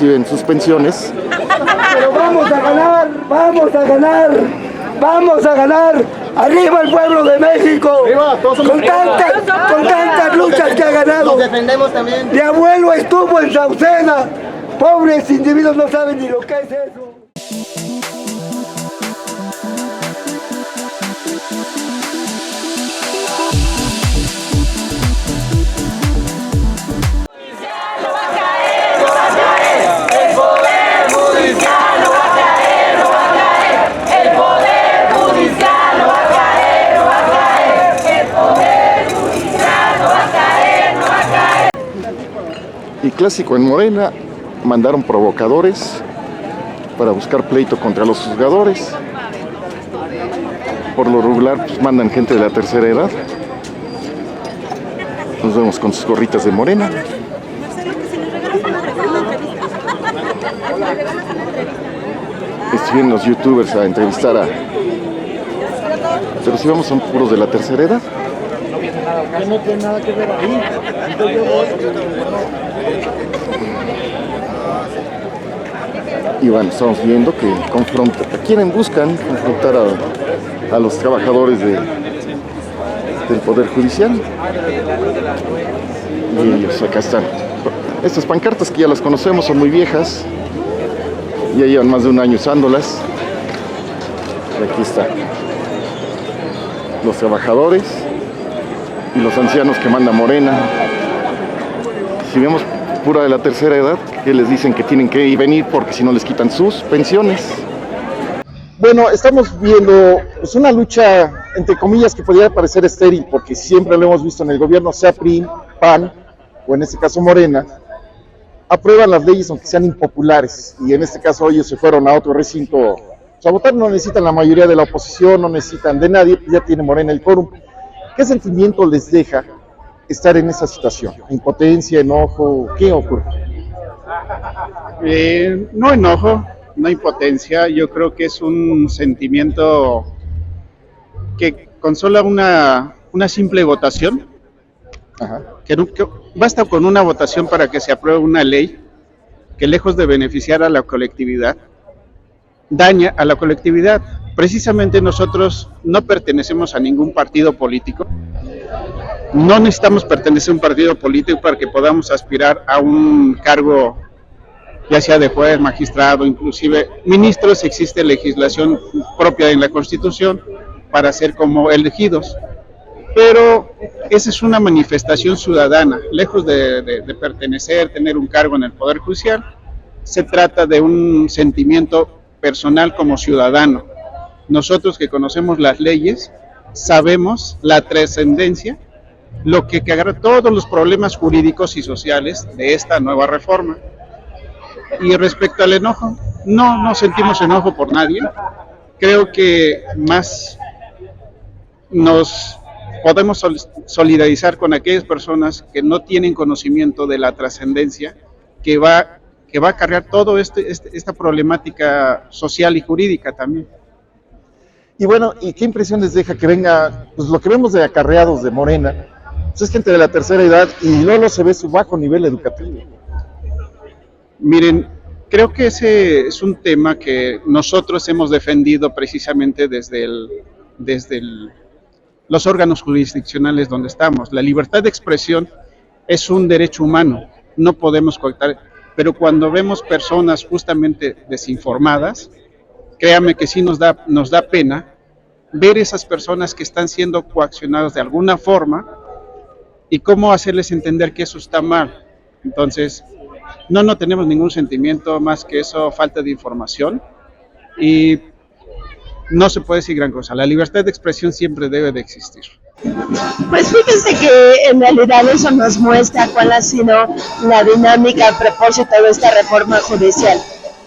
En sus pensiones. Pero vamos a ganar, vamos a ganar, vamos a ganar. ¡Arriba el pueblo de México! Con tantas luchas que ha ganado. Nos defendemos también. Mi abuelo estuvo en Sauceda. Pobres individuos no saben ni lo que es eso. Y clásico en Morena, mandaron provocadores para buscar pleito contra los juzgadores. Por lo regular, pues, mandan gente de la tercera edad. Nos vemos con sus gorritas de Morena. Vienen los youtubers a entrevistar a... Pero si vamos, son puros de la tercera edad. Que no tiene nada que ver ahí. Y bueno, estamos viendo que buscan confrontar a los trabajadores del Poder Judicial. Y ellos acá están. Estas pancartas que ya las conocemos son muy viejas. Ya llevan más de un año usándolas. Y aquí están los trabajadores y los ancianos que manda Morena. Si vemos pura de la tercera edad, que les dicen que tienen que venir porque si no les quitan sus pensiones. Bueno, estamos viendo pues, una lucha, entre comillas, que podría parecer estéril, porque siempre lo hemos visto en el gobierno, sea PRI, PAN, o en este caso Morena, aprueban las leyes aunque sean impopulares, y en este caso ellos se fueron a otro recinto a votar. No necesitan la mayoría de la oposición, no necesitan de nadie, ya tiene Morena el quórum. ¿Qué sentimiento les deja estar en esa situación? ¿Impotencia, enojo? ¿Qué ocurre? No enojo, no impotencia. Yo creo que es un sentimiento que con solo una simple votación, que basta con una votación para que se apruebe una ley que, lejos de beneficiar a la colectividad, daña a la colectividad. Precisamente nosotros no pertenecemos a ningún partido político. No necesitamos pertenecer a un partido político para que podamos aspirar a un cargo, ya sea de juez, magistrado, inclusive ministros. Existe legislación propia en la Constitución para ser como elegidos. Pero esa es una manifestación ciudadana, lejos de pertenecer, tener un cargo en el Poder Judicial. Se trata de un sentimiento personal como ciudadano. Nosotros que conocemos las leyes, sabemos la trascendencia, lo que agarra todos los problemas jurídicos y sociales de esta nueva reforma. Y respecto al enojo, no sentimos enojo por nadie. Creo que más nos podemos solidarizar con aquellas personas que no tienen conocimiento de la trascendencia que va a acarrear todo esta problemática social y jurídica también. Y bueno, ¿y qué impresión les deja que venga, pues lo que vemos de acarreados de Morena, pues es gente de la tercera edad y luego se ve su bajo nivel educativo? Miren, creo que ese es un tema que nosotros hemos defendido precisamente desde los órganos jurisdiccionales donde estamos. La libertad de expresión es un derecho humano, no podemos coartar, pero cuando vemos personas justamente desinformadas, créame que sí nos da pena ver esas personas que están siendo coaccionadas de alguna forma y cómo hacerles entender que eso está mal. Entonces, no tenemos ningún sentimiento más que eso, falta de información, y no se puede decir gran cosa. La libertad de expresión siempre debe de existir. Pues fíjense que en realidad eso nos muestra cuál ha sido la dinámica a propósito de esta reforma judicial.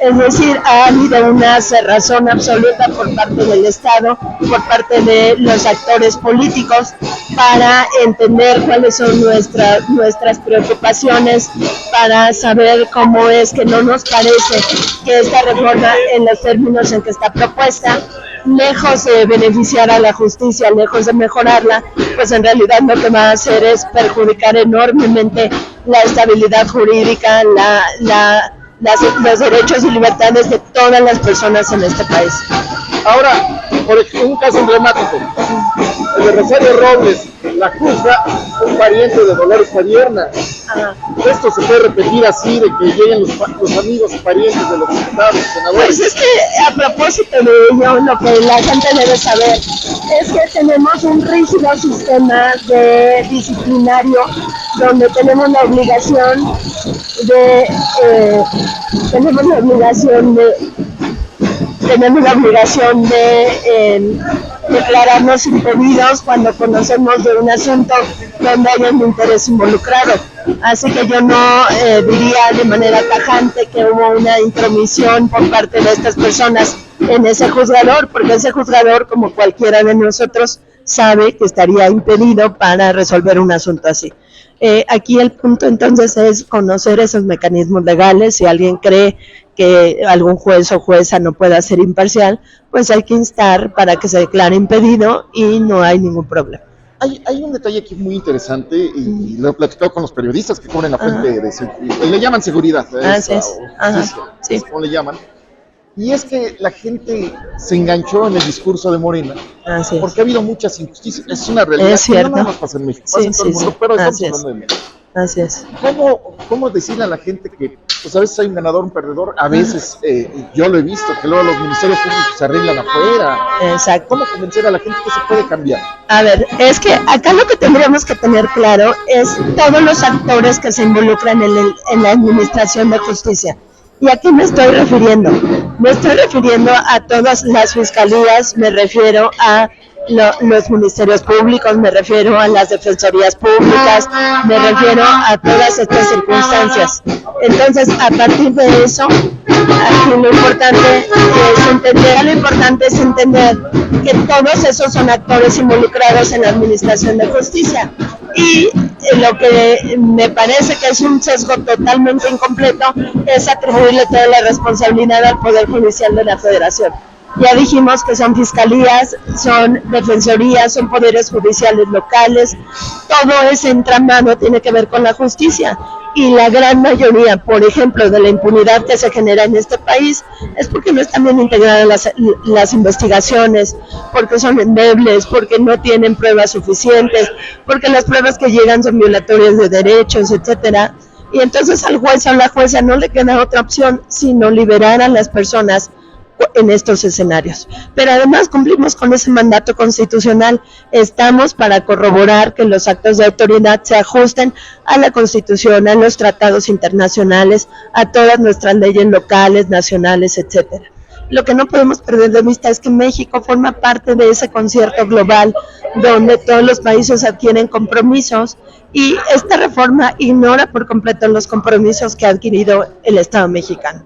Es decir, ha habido una cerrazón absoluta por parte del Estado, por parte de los actores políticos, para entender cuáles son nuestras preocupaciones, para saber cómo es que no nos parece que esta reforma, en los términos en que está propuesta, lejos de beneficiar a la justicia, lejos de mejorarla, pues en realidad lo que va a hacer es perjudicar enormemente la estabilidad jurídica, los derechos y libertades de todas las personas en este país. Ahora, por ejemplo, un caso emblemático, el de Rosario Robles, la juzga un pariente de Dolores Padierna. Esto se puede repetir así, de que lleguen los amigos y parientes de los diputados, senadores. Pues es que a propósito de ello, lo que la gente debe saber es que tenemos un rígido sistema de disciplinario donde tenemos la obligación de declararnos impedidos cuando conocemos de un asunto donde hay un interés involucrado. Así que yo no diría de manera tajante que hubo una intromisión por parte de estas personas en ese juzgador, porque ese juzgador, como cualquiera de nosotros, sabe que estaría impedido para resolver un asunto así. Aquí el punto entonces es conocer esos mecanismos legales. Si alguien cree que algún juez o jueza no pueda ser imparcial, pues hay que instar para que se declare impedido y no hay ningún problema. Hay un detalle aquí muy interesante y lo he platicado con los periodistas que cubren la fuente de seguridad. Le llaman seguridad. Así es. Sí. ¿Cómo le llaman? Y es que la gente se enganchó en el discurso de Morena porque ha habido muchas injusticias. Es una realidad. Es cierto. No nada más pasa en México, pasa en todo el mundo, pero estamos hablando de México. Así es. ¿Cómo decirle a la gente que pues a veces hay un ganador, un perdedor? A veces, yo lo he visto, que luego los ministerios públicos se arreglan afuera. Exacto. ¿Cómo convencer a la gente que se puede cambiar? A ver, es que acá lo que tendríamos que tener claro es todos los actores que se involucran en la administración de justicia. ¿Y a qué me estoy refiriendo? Me estoy refiriendo a todas las fiscalías, me refiero a los ministerios públicos, me refiero a las defensorías públicas, me refiero a todas estas circunstancias. Entonces, a partir de eso, aquí lo importante es entender que todos esos son actores involucrados en la administración de justicia. Y lo que me parece que es un sesgo totalmente incompleto es atribuirle toda la responsabilidad al Poder Judicial de la Federación. Ya dijimos que son fiscalías, son defensorías, son poderes judiciales locales, todo ese entramado tiene que ver con la justicia. Y la gran mayoría, por ejemplo, de la impunidad que se genera en este país es porque no están bien integradas las investigaciones, porque son endebles, porque no tienen pruebas suficientes, porque las pruebas que llegan son violatorias de derechos, etcétera. Y entonces al juez o la jueza no le queda otra opción sino liberar a las personas en estos escenarios. Pero además cumplimos con ese mandato constitucional. Estamos para corroborar que los actos de autoridad se ajusten a la Constitución, a los tratados internacionales, a todas nuestras leyes locales, nacionales, etcétera. Lo que no podemos perder de vista es que México forma parte de ese concierto global donde todos los países adquieren compromisos y esta reforma ignora por completo los compromisos que ha adquirido el Estado mexicano.